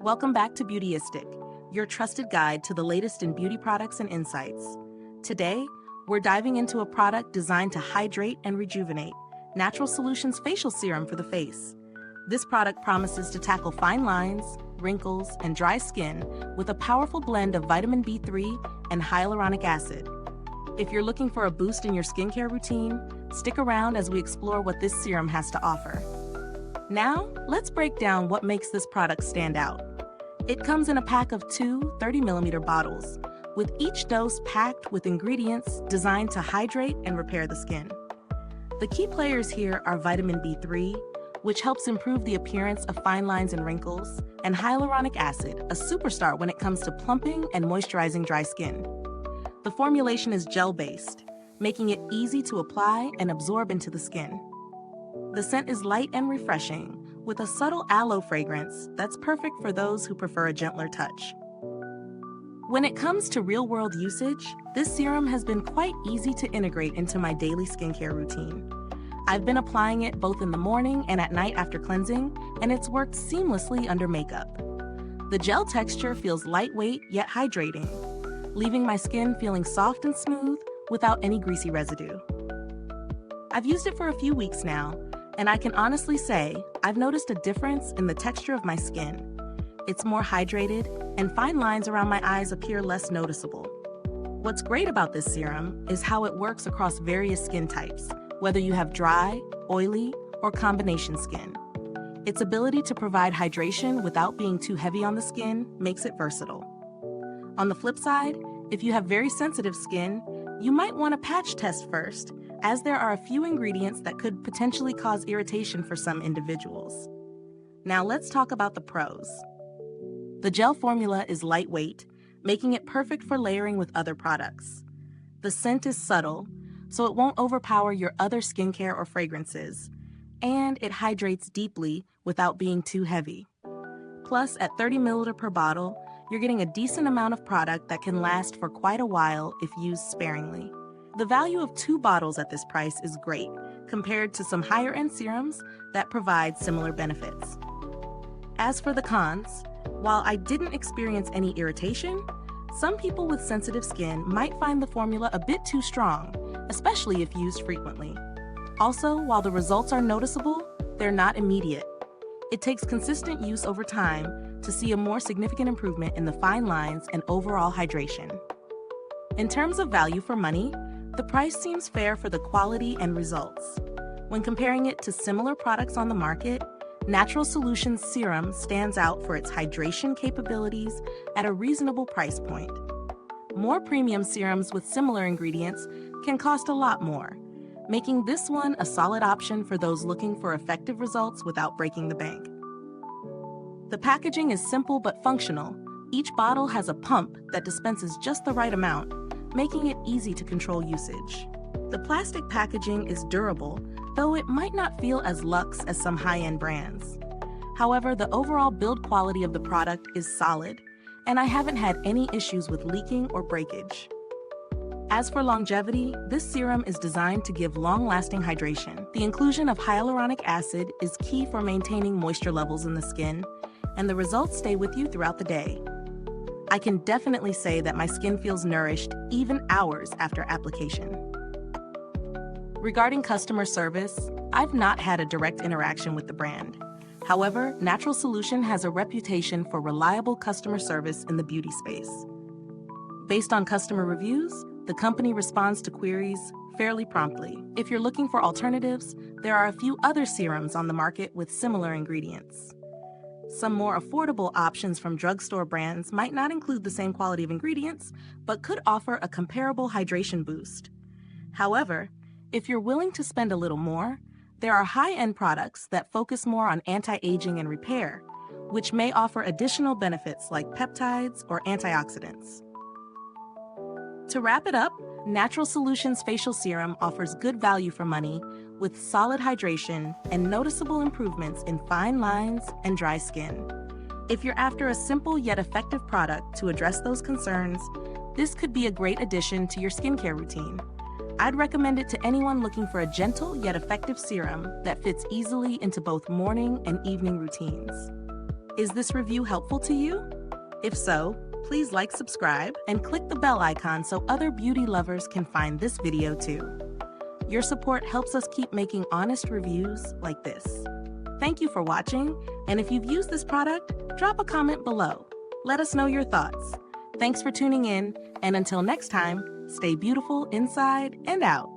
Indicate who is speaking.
Speaker 1: Welcome back to Beautyistic, your trusted guide to the latest in beauty products and insights. Today, we're diving into a product designed to hydrate and rejuvenate, Natural Solutions Facial Serum for the face. This product promises to tackle fine lines, wrinkles, and dry skin with a powerful blend of vitamin B3 and hyaluronic acid. If you're looking for a boost in your skincare routine, stick around as we explore what this serum has to offer. Now, let's break down what makes this product stand out. It comes in a pack of two 30mm bottles, with each dose packed with ingredients designed to hydrate and repair the skin. The key players here are vitamin B3, which helps improve the appearance of fine lines and wrinkles, and hyaluronic acid, a superstar when it comes to plumping and moisturizing dry skin. The formulation is gel-based, making it easy to apply and absorb into the skin. The scent is light and refreshing, with a subtle aloe fragrance that's perfect for those who prefer a gentler touch. When it comes to real-world usage, this serum has been quite easy to integrate into my daily skincare routine. I've been applying it both in the morning and at night after cleansing, and it's worked seamlessly under makeup. The gel texture feels lightweight yet hydrating, leaving my skin feeling soft and smooth without any greasy residue. I've used it for a few weeks now, and I can honestly say I've noticed a difference in the texture of my skin. It's more hydrated, and fine lines around my eyes appear less noticeable. What's great about this serum is how it works across various skin types, whether you have dry, oily, or combination skin. Its ability to provide hydration without being too heavy on the skin makes it versatile. On the flip side, if you have very sensitive skin, you might want to patch test first, as there are a few ingredients that could potentially cause irritation for some individuals. Now let's talk about the pros. The gel formula is lightweight, making it perfect for layering with other products. The scent is subtle, so it won't overpower your other skincare or fragrances, and it hydrates deeply without being too heavy. Plus, at 30ml per bottle, you're getting a decent amount of product that can last for quite a while if used sparingly. The value of 2 bottles at this price is great, compared to some higher-end serums that provide similar benefits. As for the cons, while I didn't experience any irritation, some people with sensitive skin might find the formula a bit too strong, especially if used frequently. Also, while the results are noticeable, they're not immediate. It takes consistent use over time to see a more significant improvement in the fine lines and overall hydration. In terms of value for money, the price seems fair for the quality and results. When comparing it to similar products on the market, Natural Solutions Serum stands out for its hydration capabilities at a reasonable price point. More premium serums with similar ingredients can cost a lot more, making this one a solid option for those looking for effective results without breaking the bank. The packaging is simple but functional. Each bottle has a pump that dispenses just the right amount, making it easy to control usage. The plastic packaging is durable, though it might not feel as luxe as some high-end brands. However, the overall build quality of the product is solid, and I haven't had any issues with leaking or breakage. As for longevity, this serum is designed to give long-lasting hydration. The inclusion of hyaluronic acid is key for maintaining moisture levels in the skin, and the results stay with you throughout the day. I can definitely say that my skin feels nourished even hours after application. Regarding customer service, I've not had a direct interaction with the brand. However, Natural Solution has a reputation for reliable customer service in the beauty space. Based on customer reviews, the company responds to queries fairly promptly. If you're looking for alternatives, there are a few other serums on the market with similar ingredients. Some more affordable options from drugstore brands might not include the same quality of ingredients, but could offer a comparable hydration boost. However, if you're willing to spend a little more, there are high-end products that focus more on anti-aging and repair, which may offer additional benefits like peptides or antioxidants. To wrap it up, Natural Solutions Facial Serum offers good value for money with solid hydration and noticeable improvements in fine lines and dry skin. If you're after a simple yet effective product to address those concerns, this could be a great addition to your skincare routine. I'd recommend it to anyone looking for a gentle yet effective serum that fits easily into both morning and evening routines. Is this review helpful to you? If so, please like, subscribe, and click the bell icon so other beauty lovers can find this video too. Your support helps us keep making honest reviews like this. Thank you for watching, and if you've used this product, drop a comment below. Let us know your thoughts. Thanks for tuning in, and until next time, stay beautiful inside and out.